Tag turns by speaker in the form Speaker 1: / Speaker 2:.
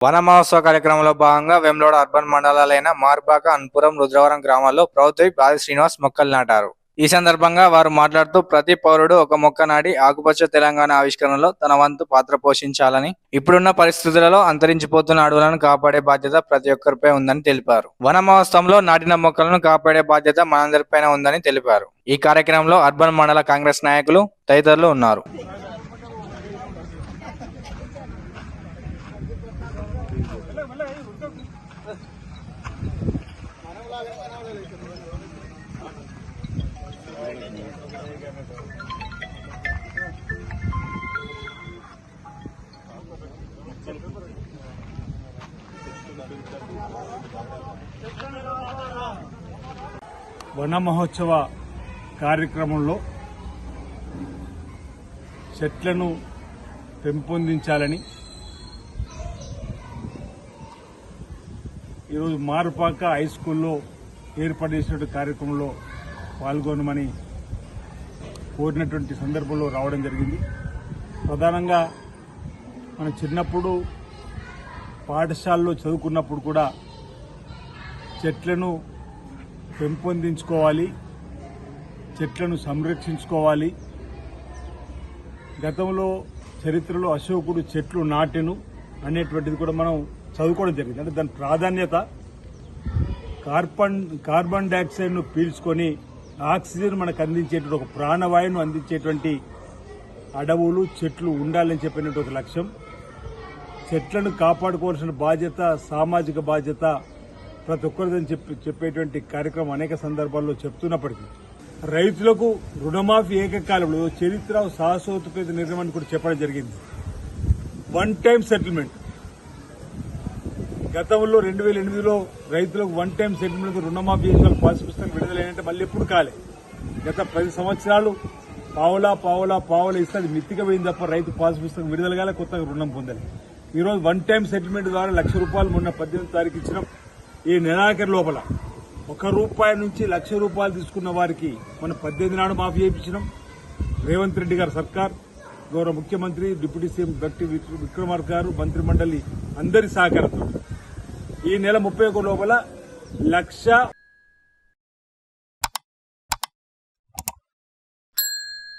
Speaker 1: వన మహోత్సవ కార్యక్రమంలో భాగంగా వేములవాడ అర్బన్ మండలాలైన మార్బాక, అన్పురం, రుద్రవరం గ్రామాల్లో ప్రభుత్వ విప్ ఆది శ్రీనివాస్ మొక్కలు నాటారు. ఈ సందర్భంగా వారు మాట్లాడుతూ ప్రతి పౌరుడు ఒక మొక్క నాటి ఆకుపచ్చ తెలంగాణ ఆవిష్కరణలో తన వంతు పాత్ర పోషించాలని, ఇప్పుడున్న పరిస్థితులలో అంతరించిపోతున్న అడవులను కాపాడే బాధ్యత ప్రతి ఒక్కరిపై ఉందని తెలిపారు. వన మహోత్సవంలో నాటిన మొక్కలను కాపాడే బాధ్యత మనందరిపైన ఉందని తెలిపారు. ఈ కార్యక్రమంలో అర్బన్ మండల కాంగ్రెస్ నాయకులు తదితరులు ఉన్నారు.
Speaker 2: వన మహోత్సవ కార్యక్రమంలో చెట్లను పెంపొందించాలని ఈరోజు మారుపాక హై స్కూల్లో ఏర్పాటు చేసినటువంటి కార్యక్రమంలో పాల్గొనమని కోరినటువంటి సందర్భంలో రావడం జరిగింది. ప్రధానంగా మనం చిన్నప్పుడు పాఠశాలలో చదువుకున్నప్పుడు కూడా చెట్లను పెంపొందించుకోవాలి, చెట్లను సంరక్షించుకోవాలి. గతంలో చరిత్రలో అశోకుడు చెట్లు నాటెను అనేటువంటిది కూడా మనం చదువుకోవడం జరిగింది. అంటే దాని ప్రాధాన్యత కార్బన్ డైఆక్సైడ్ను పీల్చుకొని ఆక్సిజన్ మనకు అందించేటువంటి ఒక ప్రాణవాయువును అందించేటువంటి అడవులు, చెట్లు ఉండాలని చెప్పినటువంటి ఒక లక్ష్యం. చెట్లను కాపాడుకోవాల్సిన బాధ్యత, సామాజిక బాధ్యత ప్రతి ఒక్కరిదని చెప్పేటువంటి కార్యక్రమం అనేక సందర్భాల్లో చెప్తున్నప్పటికీ రైతులకు రుణమాఫీ ఏకకాలంలో చరిత్ర శాశ్వతోపేత నిర్ణయం కూడా చెప్పడం జరిగింది. వన్ టైం సెటిల్మెంట్ గతంలో 2008లో రైతులకు వన్ టైం సెటిల్మెంట్ రుణమాఫీ చేసిన పాస్ పుస్తకం విడుదలైనంటే మళ్ళీ ఎప్పుడు కాలే. గత 10 సంవత్సరాలు పావులా ఇస్తే అది మిత్తిగా పోయింది తప్ప రైతు పాస్ పుస్తకం విడుదల కాలే, కొత్తగా రుణం పొందాలి. ఈరోజు వన్ టైం సెటిల్మెంట్ ద్వారా ₹1,00,000 మొన్న 18వ తారీఖు ఇచ్చినాం. ఈ నెలాఖరు లోపల ₹1 నుంచి ₹1,00,000 తీసుకున్న వారికి మనం 18 నాడు మాఫీ చేయించినాం. రేవంత్ రెడ్డి గారు సర్కార్, గౌరవ ముఖ్యమంత్రి, డిప్యూటీ సీఎం భట్టి విక్రమార్క గారు, మంత్రి మండలి అందరి సహకారంతో ఈ నెల 31 లోపల 1,00,000